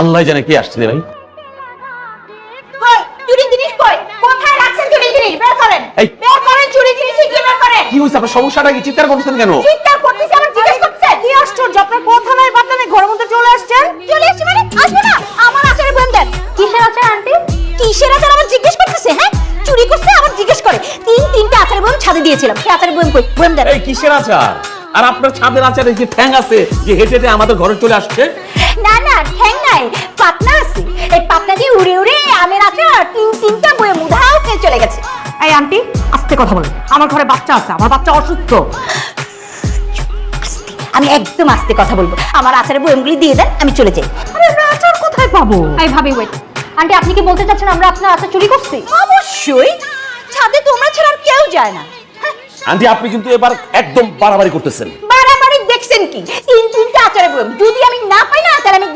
আল্লাহ জানে কি আসছে রে ভাই। কই চুরি জিনিস কই? কোথায় রাখছেন চুরি জিনিস? বের করেন। এই। বের করেন চুরি জিনিস, কি বের করেন? কি হইছে আপনার সমস্যাটা কি? চিৎকার করছেন কেন? চিৎকার করতেছি, আমার জিজ্ঞেস করতেছে। কি আশ্চর্য, আপনার কথা নাই বার্তা নাই, ঘরের মধ্যে চলে আসছেন। চলে আসছি মানে আসবো না? আমার আচারে বন্ধ দেন। কিসের আচার আন্টি? কিসের আচার আমার জিজ্ঞেস করতেছে? হ্যাঁ চুরি করছে আবার জিজ্ঞেস করে। তিনটা আচারের বন্ধ ছাদে দিয়েছিলাম, সেই আচারের বন্ধ কই? বন্ধ দেন। এই কিসের আচার? আর আপনার ছাদের আচারে যে ঠ্যাং আছে যে হেঁটে হেঁটে আমাদের ঘরে চলে আসছে? না না ঠ্যাং নাই, পাতনা আছে। এই পাতনা দিয়ে উড়ে উড়ে আমের আচার তিনটা বয়ে মুধাও খেয়ে চলে গেছে। এই আন্টি আস্তে কথা বলেন, আমার ঘরে বাচ্চা আছে, আমার বাচ্চা অসুস্থ। আমি একদম আস্তে কথা বলবো। আমার আচারের বইমগুলি দিয়ে দেন, আমি চলে যাই। আরে আমরা আচার কোথায় পাবো? এই ভাবি ওয়েট, আন্টি আপনি কি বলতে চাচ্ছেন আমরা আপনার আচার চুরি করছি? অবশ্যই, ছাদে তোমরা ছাড়া আর কেউ যায় না। আন্টি আপনি কিন্তু এবার একদম বাড়াবাড়ি করতেছেন। বাড়াবাড়ি দেখছেন কি? তিনটা আচারের বইম যদি আমি না পাই না তাহলে আমি